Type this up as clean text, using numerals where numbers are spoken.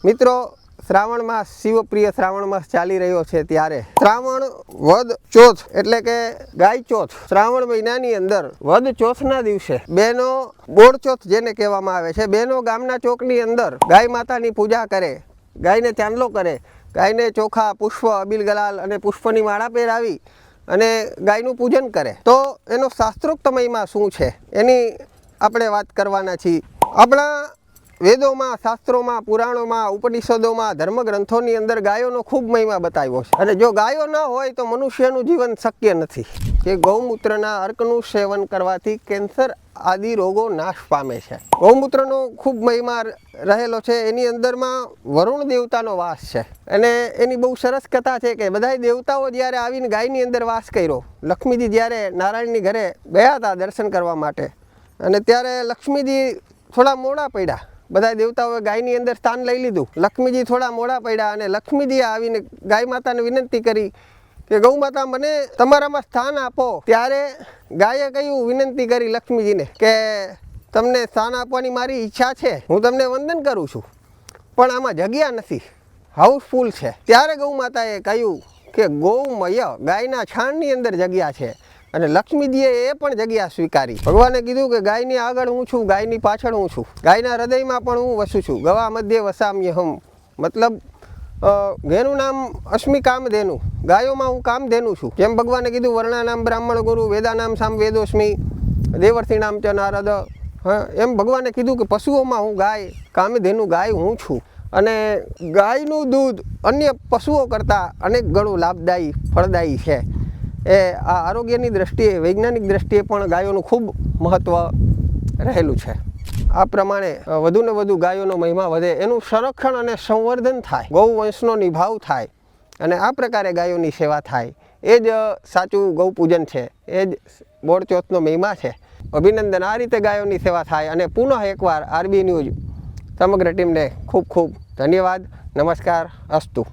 મિત્રો શ્રાવણ માસ શિવપ્રિય શ્રાવણ માસ ચાલી રહ્યો છે ત્યારે શ્રાવણ વદ ચોથ એટલે કે ગાય ચોથ શ્રાવણ મહિનાની અંદર વદ ચોથના દિવસે બહેનો બોળ ચોથ જેને કહેવામાં આવે છે, બહેનો ગામના ચોકની અંદર ગાય માતાની પૂજા કરે, ગાયને ચાંદલો કરે, ગાયને ચોખા પુષ્પ અબીલ ગલાલ અને પુષ્પની માળા પહેરાવી અને ગાયનું પૂજન કરે. તો એનો શાસ્ત્રોક્ત મહિમા શું છે એની આપણે વાત કરવાના છીએ. આપણા વેદોમાં, શાસ્ત્રોમાં, પુરાણોમાં, ઉપનિષદોમાં, ધર્મગ્રંથોની અંદર ગાયોનો ખૂબ મહિમા બતાવ્યો છે. અને જો ગાયો ન હોય તો મનુષ્યનું જીવન શક્ય નથી. કે ગૌમૂત્રના અર્કનું સેવન કરવાથી કેન્સર આદિ રોગો નાશ પામે છે. ગૌમૂત્રનો ખૂબ મહિમા રહેલો છે. એની અંદરમાં વરુણ દેવતાનો વાસ છે અને એની બહુ સરસ કથા છે કે બધાય દેવતાઓ જ્યારે આવીને ગાયની અંદર વાસ કર્યો. લક્ષ્મીજી જ્યારે નારાયણની ઘરે ગયા હતા દર્શન કરવા માટે અને ત્યારે લક્ષ્મીજી થોડા મોડા પડ્યા. બધા દેવતાઓએ ગાયની અંદર સ્થાન લઈ લીધું. લક્ષ્મીજી થોડા મોડા પડ્યા અને લક્ષ્મીજીએ આવીને ગાય માતાને વિનંતી કરી કે ગૌ માતા મને તમારામાં સ્થાન આપો. ત્યારે ગાયે કહ્યું, વિનંતી કરી લક્ષ્મીજીને કે તમને સ્થાન આપવાની મારી ઈચ્છા છે, હું તમને વંદન કરું છું, પણ આમાં જગ્યા નથી, હાઉસફુલ છે. ત્યારે ગૌ માતાએ કહ્યું કે ગૌમય ગાયના છાણની અંદર જગ્યા છે અને લક્ષ્મીજીએ એ પણ જગ્યા સ્વીકારી. ભગવાને કીધું કે ગાયની આગળ હું છું, ગાયની પાછળ હું છું, ગાયના હૃદયમાં પણ હું વસું છું. ગવા મધ્ય વસામ્યહમ, મતલબ ઘેનું નામ અશ્મિ કામધેનુ, ગાયોમાં હું કામધેનુ છું. જેમ ભગવાને કીધું વર્ણાનામ બ્રાહ્મણ ગુરુ, વેદાનામ સામ વેદોસ્મી, દેવર્ષિનામ ચ નારદ. એમ ભગવાને કીધું કે પશુઓમાં હું ગાય, કામધેનુ ગાય હું છું. અને ગાયનું દૂધ અન્ય પશુઓ કરતાં અનેક ગણું લાભદાયી, ફળદાયી છે. એ આ આરોગ્યની દ્રષ્ટિએ, વૈજ્ઞાનિક દ્રષ્ટિએ પણ ગાયોનું ખૂબ મહત્ત્વ રહેલું છે. આ પ્રમાણે વધુને વધુ ગાયોનો મહિમા વધે, એનું સંરક્ષણ અને સંવર્ધન થાય, ગૌવંશનો નિભાવ થાય અને આ પ્રકારે ગાયોની સેવા થાય. એ જ સાચું ગૌપૂજન છે, એ જ બોળચોથનો મહિમા છે. અભિનંદન. આ રીતે ગાયોની સેવા થાય. અને પુનઃ એકવાર આરબી ન્યૂઝ સમગ્ર ટીમને ખૂબ ખૂબ ધન્યવાદ. નમસ્કાર. અસ્તુ.